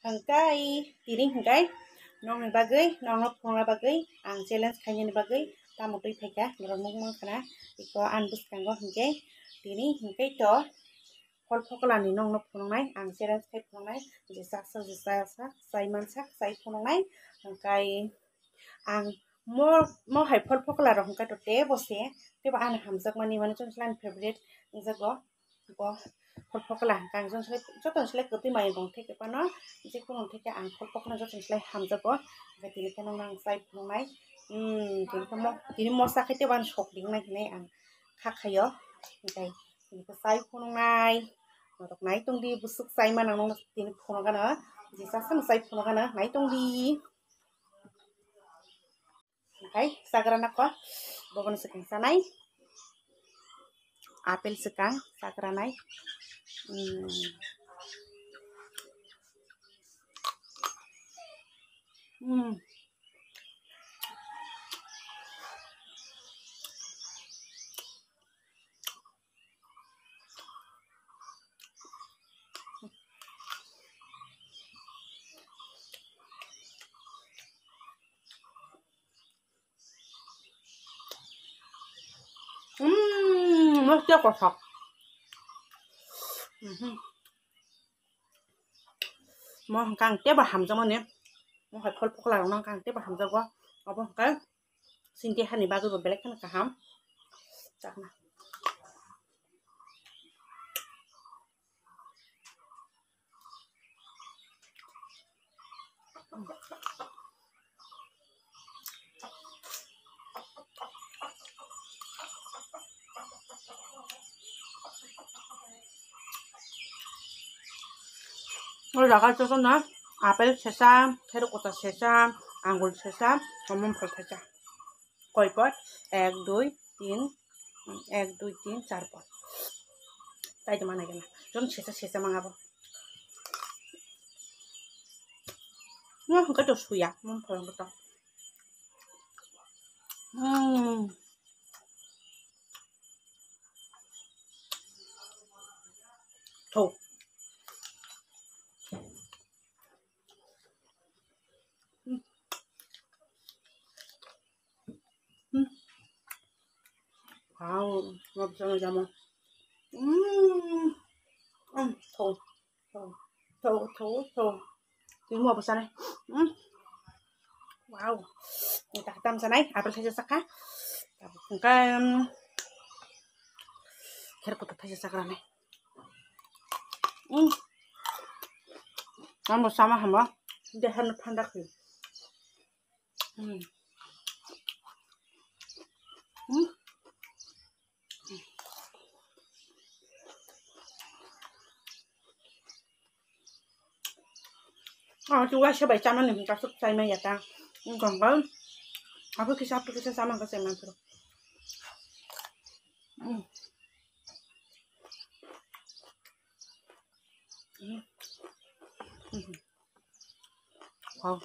Hangkai, tiring hangkai, nong ni bagai, nong nop pong bagai, ang challenge kanya ni bagai, tamu tu peka, nong mong kana, iko anbus kanggo hangkai, tiring hangkai to, hol pokla ni nong nop pong nai, ang challenge kai pong nai, jisa sai mansak, sai pong nai, hangkai, ang mo hai hol pokla ro hangkai to te bose, te ba an hamjak mani chon slan favorite, jago, ko hol pokla kang chon slan kopi mai bong te ke pano, जिखुनु थेके आं फलपखना जतनस्लाय हामजागो बेदिनो नों नां जाय फुंनाय दिनो मसा खायते बान शक दिंनाय हिनाय आं खाखायो ओमफ्राय दिनो जाय फुंनाय रकनाय तंदि बुसुक जाय मान नों दिनो फुंगानो जिसासन जाय फुंगानो नाय तंदि ओमफ्राय जाग्राना को बगन सकं जानाय आपेल सकं जाग्रानाय 맛있게 고소. 뭐 그냥 떼봐 함정은요. 뭐 헐 포클라로 난 그냥 떼봐 함정고. 어버 그냥 신기 한이 바그고 블랙 하나 함. 자나. 나가줘서 나 아벨 세삼, 테르코타 세삼, আঙ্গুর সেসা, অমন ফল থাকা কয় পট 1 2 3 1 2 3 4 পট তাই তো মানে গেল জন সেসা সেসা মাঙাবো 그것도 수야 그런 것도 더 와우 먹자마 자마 더 지금 뭐 보사네 와우 딱 담사네 앞을 타셨을까 그러니까 캐럿부터 타셨을까라네 난 뭐 사마 한번 근데 하늘 판다 그 chú qua số 700 nó mình có sức say mày ta còn có cái sao mà có xem làm được wow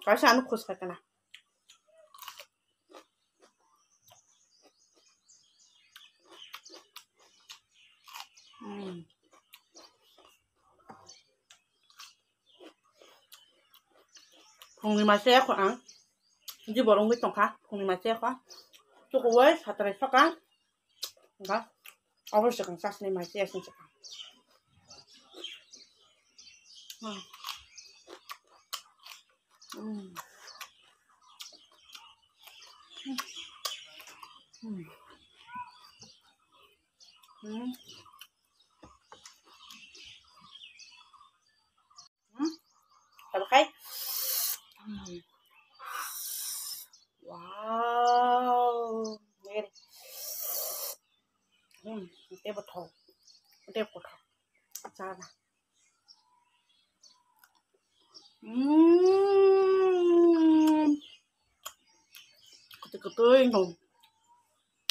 có sao nó khô cái nào Hùng mà xe của ăn chỉ bỏ lông với tổng khác hùng mà xe quá chú cô ấy thật là sốc á đó ở với sự cảnh sát này mà xe xin chào Tập khách wow nghe đi té bột thầu sao nè cái tươi ngon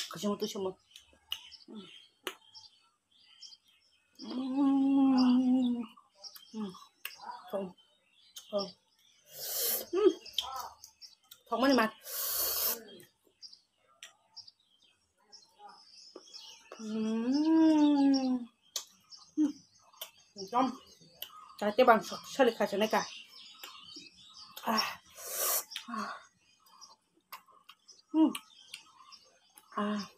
cái gì mà tôi xem không mấy mà 좀 잘때 방 처리 가져내까 아,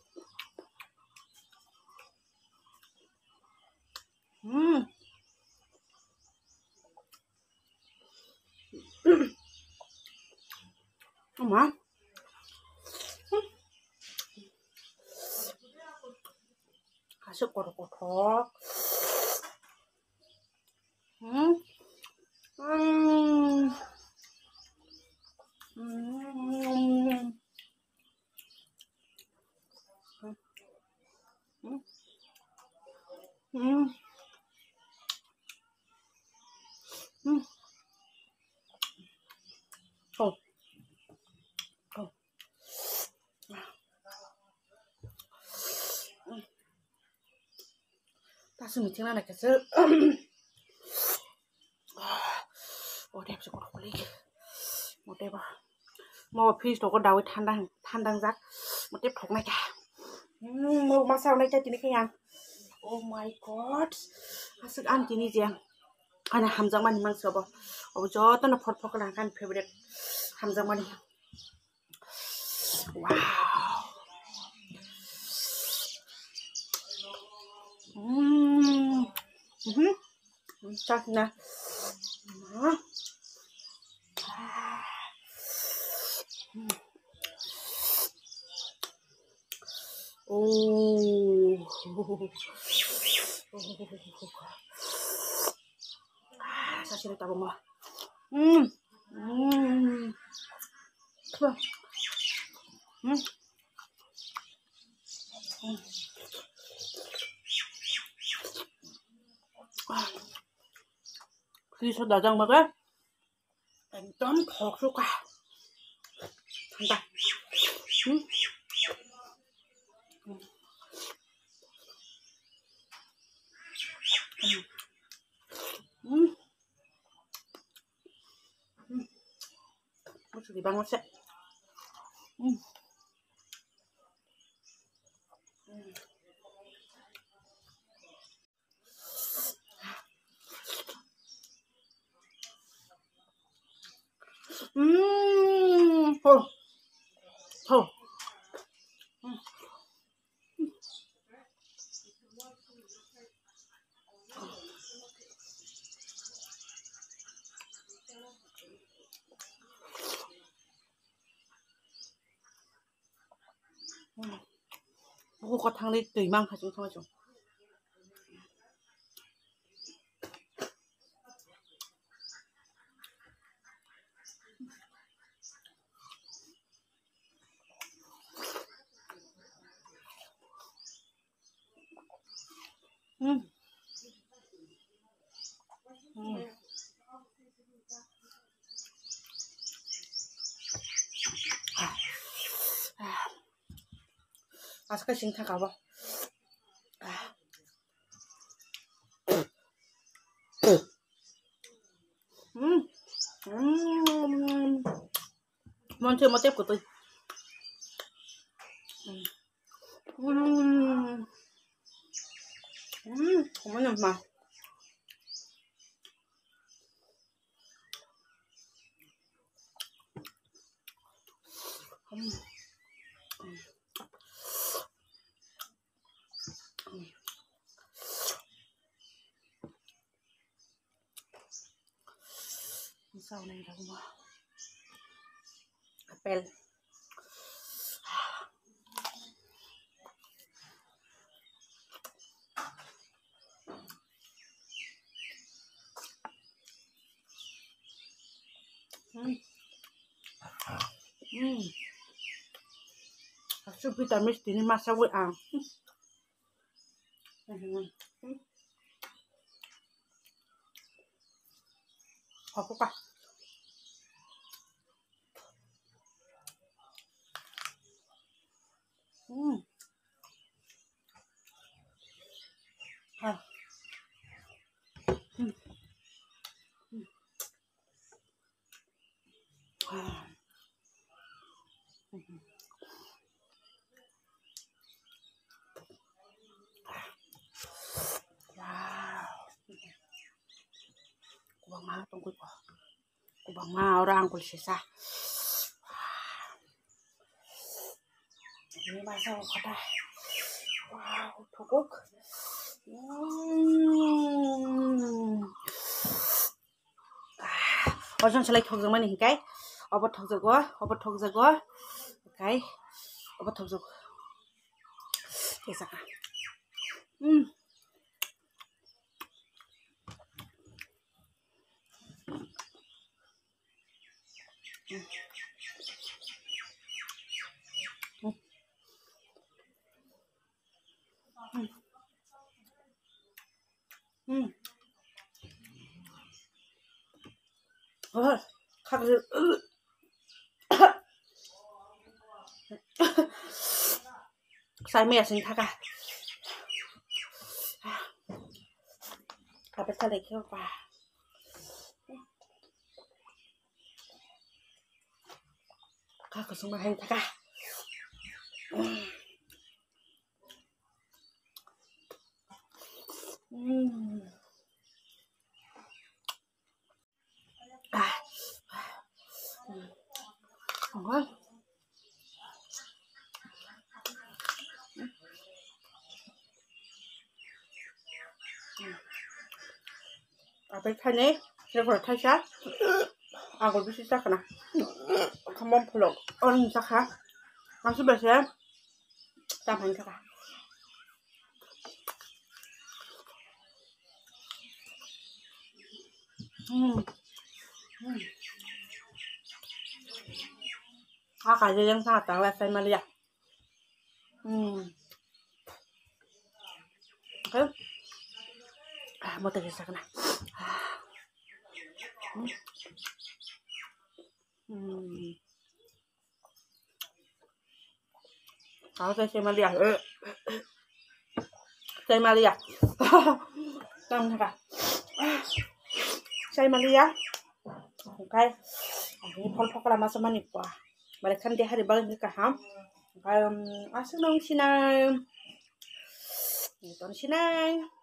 엄마, 가시 꼬르꼬르, 음, 음, 음, 음, 음, 어, 어, 다시 미팅 하나 했어. Ôi đẹp rồi còn ly một đẹp à một phi rồi có đầu than đang rắc một đẹp thuộc này cả một mà sau này cho chị này cái ăn oh my god sức ăn chị này gì anh hàm răng mình mang sờ bò ở chỗ tao nó phật phật là cái favorite hàm răng mình wow chắc nè 오, 사실 있다 보면, 음, 그래, 그래서 나장 먹어? 좀 퍽줄까? 한다, 고추기 방울새, 헐, 헐, 뭐가 당리 또 이만 가지고 성하죠. 아스카 싱타 가봐. 먼저 뭐 떼고 또. 어머니 엄마. Sau này đâu mà apel Su vitamin ini masa gue ang apa kah wow kubang mahal tunggu ko. Kubang mahal orang kul sisa. Ini masa kata. Wow, togok. Ojon selai thok jang mani kai. Obat thok jago. Kai. Obat thok jago. Kesaka. 카드. 삶의 야생타가. 가베타를 키워봐. 가고 정말 행타가. 아베타네 제가 타샤 아고 비시 시작하나 한번 풀어 얼른 시작하 당신 몇이야? 땀 많이 사가 아까 이제 영상 왔다 왔어요 말이야 그래? 못 되겠구나 saya Maria. Saya Maria. Tama ka. Saya Maria. Okay. Ini pol-pol ka naman sa manipwa. Balikan dia hari balik ka ha. Okay. Asunong sinay. Ito sinay.